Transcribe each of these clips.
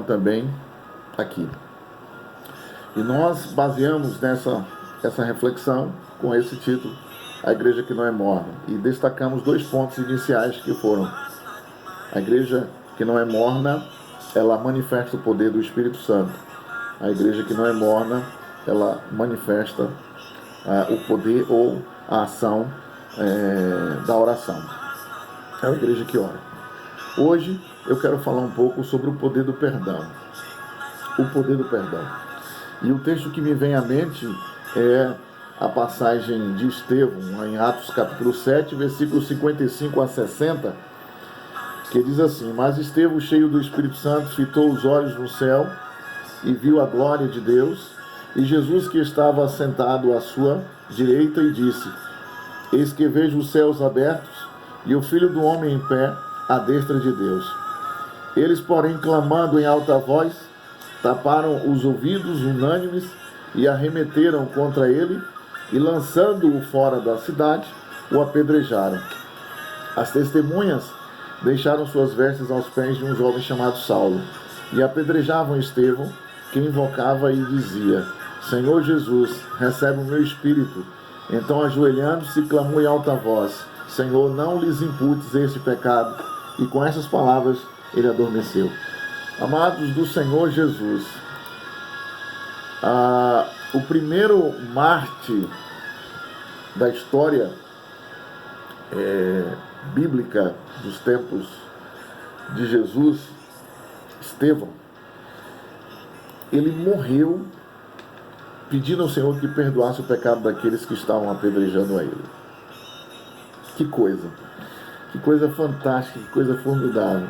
também aqui. E nós baseamos essa reflexão com esse título, A Igreja que Não é Morna, e destacamos 2 pontos iniciais que foram: a igreja que não é morna, ela manifesta o poder do Espírito Santo. A igreja que não é morna, ela manifesta o poder ou a ação da oração. É a igreja que ora. Hoje eu quero falar um pouco sobre o poder do perdão. O poder do perdão. E o texto que me vem à mente é a passagem de Estevão, em Atos capítulo 7, versículos 55 a 60, que diz assim: Mas Estevão, cheio do Espírito Santo, fitou os olhos no céu e viu a glória de Deus e Jesus que estava sentado à sua direita, e disse: Eis que vejo os céus abertos e o Filho do Homem em pé à destra de Deus. Eles, porém, clamando em alta voz, taparam os ouvidos unânimes e arremeteram contra ele, e lançando-o fora da cidade, o apedrejaram. As testemunhas deixaram suas vestes aos pés de um jovem chamado Saulo, e apedrejavam Estevão, que invocava e dizia: Senhor Jesus, recebe o meu espírito. Então, ajoelhando-se, clamou em alta voz: Senhor, não lhes imputes este pecado. E com essas palavras ele adormeceu. Amados do Senhor Jesus, o primeiro mártir da história bíblica dos tempos de Jesus, Estevão, ele morreu pedindo ao Senhor que perdoasse o pecado daqueles que estavam apedrejando a ele. Que coisa fantástica, que coisa formidável.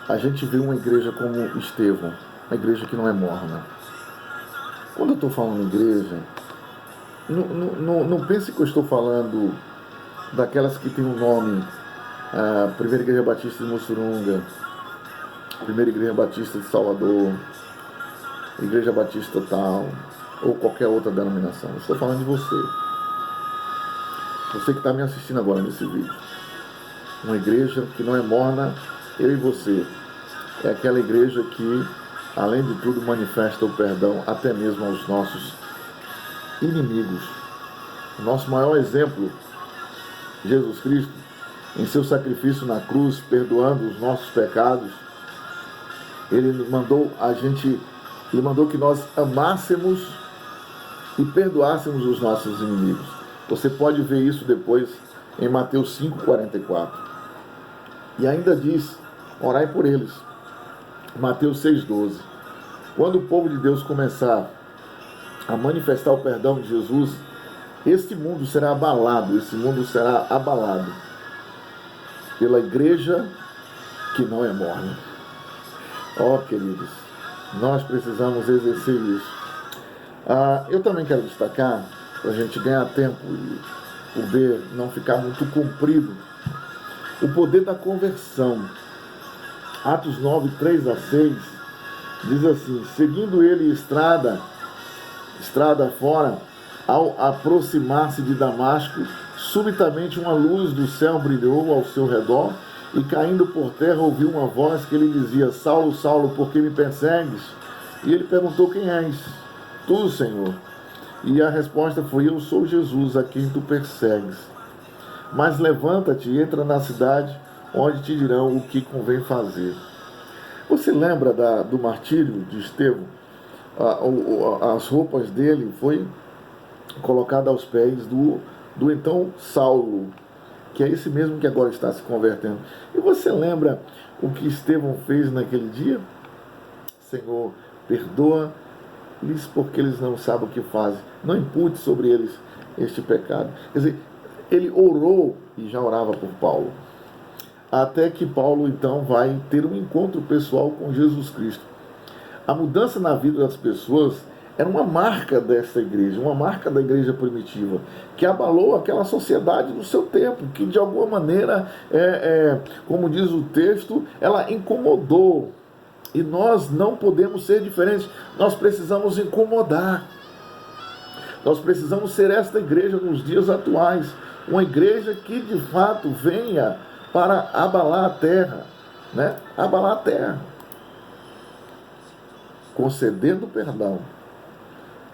A gente vê uma igreja como Estevão, uma igreja que não é morna. Quando eu estou falando igreja, não pense que eu estou falando daquelas que tem um nome, a Primeira Igreja Batista de Mussurunga, Primeira Igreja Batista de Salvador, Igreja Batista tal, ou qualquer outra denominação. Eu estou falando de você. Você que está me assistindo agora nesse vídeo. Uma igreja que não é morna, eu e você. É aquela igreja que, além de tudo, manifesta o perdão até mesmo aos nossos inimigos. O nosso maior exemplo, Jesus Cristo, em seu sacrifício na cruz, perdoando os nossos pecados, ele mandou que nós amássemos e perdoássemos os nossos inimigos. Você pode ver isso depois em Mateus 5,44. E ainda diz: orai por eles. Mateus 6,12. Quando o povo de Deus começar a manifestar o perdão de Jesus, este mundo será abalado, pela igreja que não é morna. Queridos, nós precisamos exercer isso. Eu também quero destacar, para a gente ganhar tempo e poder não ficar muito comprido, o poder da conversão. Atos 9, 3 a 6, diz assim: seguindo ele estrada fora, ao aproximar-se de Damasco, subitamente uma luz do céu brilhou ao seu redor, e caindo por terra ouviu uma voz que lhe dizia: Saulo, Saulo, por que me persegues? E ele perguntou: quem és? Tu, Senhor. E a resposta foi: eu sou Jesus, a quem tu persegues. Mas levanta-te e entra na cidade, onde te dirão o que convém fazer. Você lembra do martírio de Estevão? As roupas dele foi colocada aos pés do então Saulo, que é esse mesmo que agora está se convertendo. E você lembra o que Estevão fez naquele dia? Senhor, perdoa-lhes porque eles não sabem o que fazem. Não impute sobre eles este pecado. Quer dizer, ele orou e já orava por Paulo. Até que Paulo então vai ter um encontro pessoal com Jesus Cristo. A mudança na vida das pessoas era uma marca dessa igreja, uma marca da igreja primitiva, que abalou aquela sociedade do seu tempo, que de alguma maneira, como diz o texto, ela incomodou. E nós não podemos ser diferentes, nós precisamos incomodar. Nós precisamos ser esta igreja nos dias atuais, uma igreja que de fato venha para abalar a terra, né? Abalar a terra. concedendo perdão,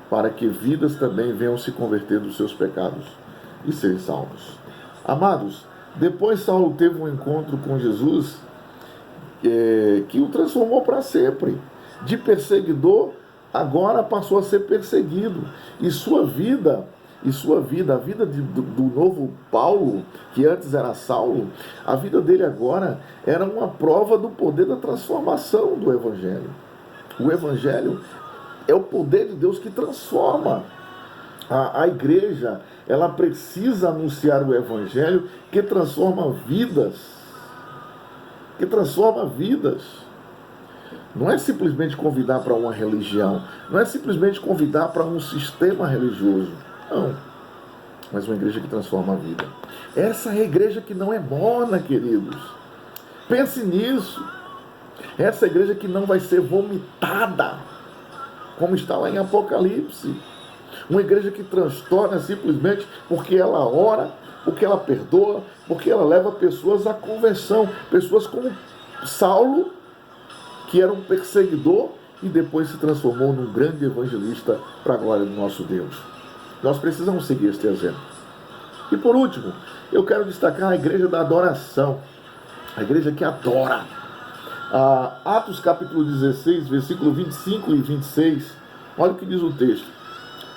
para que vidas também venham se converter dos seus pecados e serem salvos. Amados, depois Saulo teve um encontro com Jesus que o transformou para sempre. De perseguidor, agora passou a ser perseguido. E sua vida, a vida do novo Paulo, que antes era Saulo, a vida dele agora era uma prova do poder da transformação do Evangelho. O Evangelho é o poder de Deus que transforma. A igreja, ela precisa anunciar o Evangelho que transforma vidas. Que transforma vidas. Não é simplesmente convidar para uma religião, não é simplesmente convidar para um sistema religioso. Não. Mas uma igreja que transforma a vida. Essa é a igreja que não é morna, queridos. Pense nisso. Essa é a igreja que não vai ser vomitada, como está lá em Apocalipse. Uma igreja que transtorna simplesmente porque ela ora, porque ela perdoa, porque ela leva pessoas à conversão. Pessoas como Saulo, que era um perseguidor e depois se transformou num grande evangelista para a glória do nosso Deus. Nós precisamos seguir este exemplo. E por último, eu quero destacar a igreja da adoração. A igreja que adora. Atos capítulo 16, versículo 25 e 26. Olha o que diz o texto.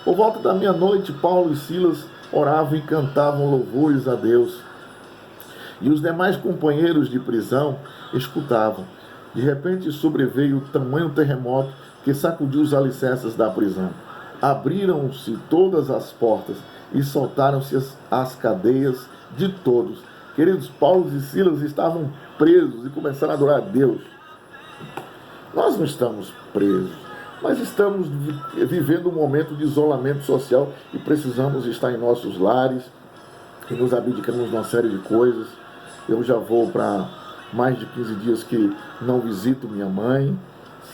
Por volta da meia-noite, Paulo e Silas oravam e cantavam louvores a Deus. E os demais companheiros de prisão escutavam. De repente sobreveio tamanho terremoto que sacudiu os alicerces da prisão. Abriram-se todas as portas e soltaram-se as cadeias de todos. Queridos, Paulo e Silas estavam presos e começaram a adorar a Deus. Nós não estamos presos, mas estamos vivendo um momento de isolamento social e precisamos estar em nossos lares e nos abdicamos de uma série de coisas. Eu já vou para mais de 15 dias que não visito minha mãe,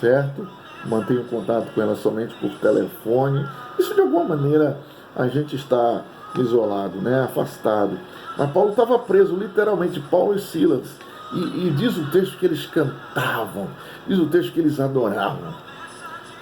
certo? Mantenho contato com ela somente por telefone. Isso, de alguma maneira, a gente está isolado, né? Afastado. Mas Paulo estava preso, literalmente, Paulo e Silas. E diz o texto que eles cantavam, diz o texto que eles adoravam.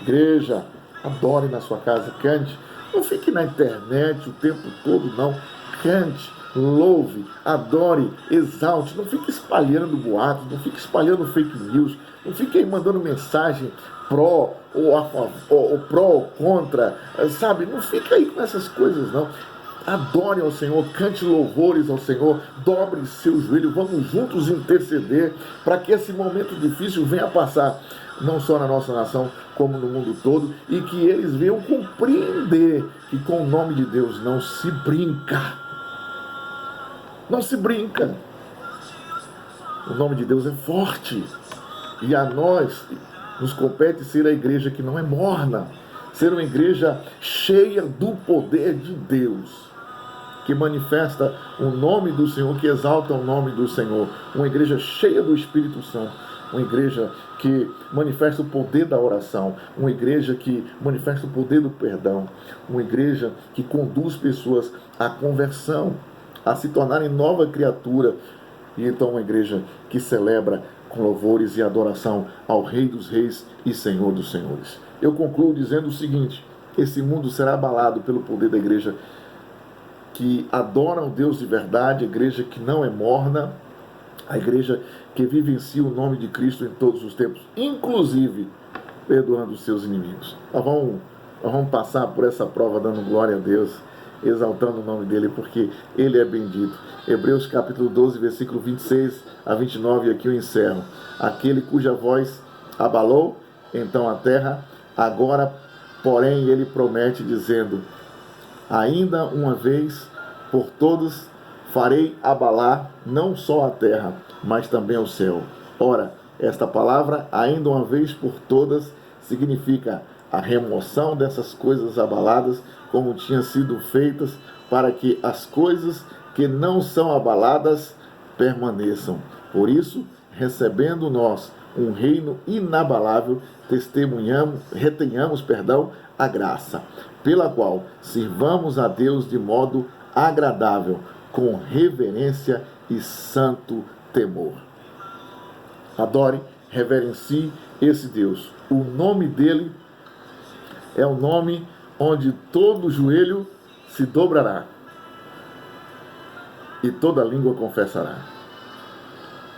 Igreja, adore na sua casa, cante. Não fique na internet o tempo todo, não. Cante, louve, adore, exalte. Não fique espalhando boatos, não fique espalhando fake news, não fique aí mandando mensagem pró ou pró ou contra, sabe? Não fique aí com essas coisas, não. Adore ao Senhor, cante louvores ao Senhor, dobre seus joelhos, vamos juntos interceder para que esse momento difícil venha passar, não só na nossa nação, como no mundo todo, e que eles venham compreender que com o nome de Deus não se brinca. Não se brinca. O nome de Deus é forte. E a nós nos compete ser a igreja que não é morna, ser uma igreja cheia do poder de Deus, que manifesta o nome do Senhor, que exalta o nome do Senhor. Uma igreja cheia do Espírito Santo. Uma igreja que manifesta o poder da oração. Uma igreja que manifesta o poder do perdão. Uma igreja que conduz pessoas à conversão, a se tornarem nova criatura. E então uma igreja que celebra com louvores e adoração ao Rei dos Reis e Senhor dos Senhores. Eu concluo dizendo o seguinte: esse mundo será abalado pelo poder da igreja que adora o Deus de verdade, a igreja que não é morna, a igreja que vivencia o nome de Cristo em todos os tempos, inclusive perdoando os seus inimigos. Nós vamos passar por essa prova dando glória a Deus, exaltando o nome dele, porque ele é bendito. Hebreus capítulo 12, versículo 26 a 29, aqui eu encerro. Aquele cuja voz abalou então a terra, agora, porém, ele promete dizendo: ainda uma vez por todas farei abalar não só a terra, mas também o céu. Ora, esta palavra, ainda uma vez por todas, significa a remoção dessas coisas abaladas, como tinham sido feitas, para que as coisas que não são abaladas permaneçam. Por isso, recebendo nós um reino inabalável, retenhamos a graça, pela qual sirvamos a Deus de modo agradável, com reverência e santo temor. Adore, reverencie esse Deus. O nome dele é o nome onde todo joelho se dobrará e toda língua confessará.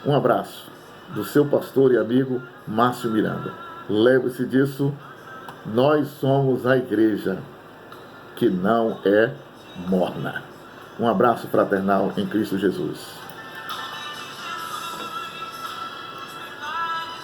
Um abraço do seu pastor e amigo Márcio Miranda. Lembre-se disso, nós somos a igreja que não é morna. Um abraço fraternal em Cristo Jesus.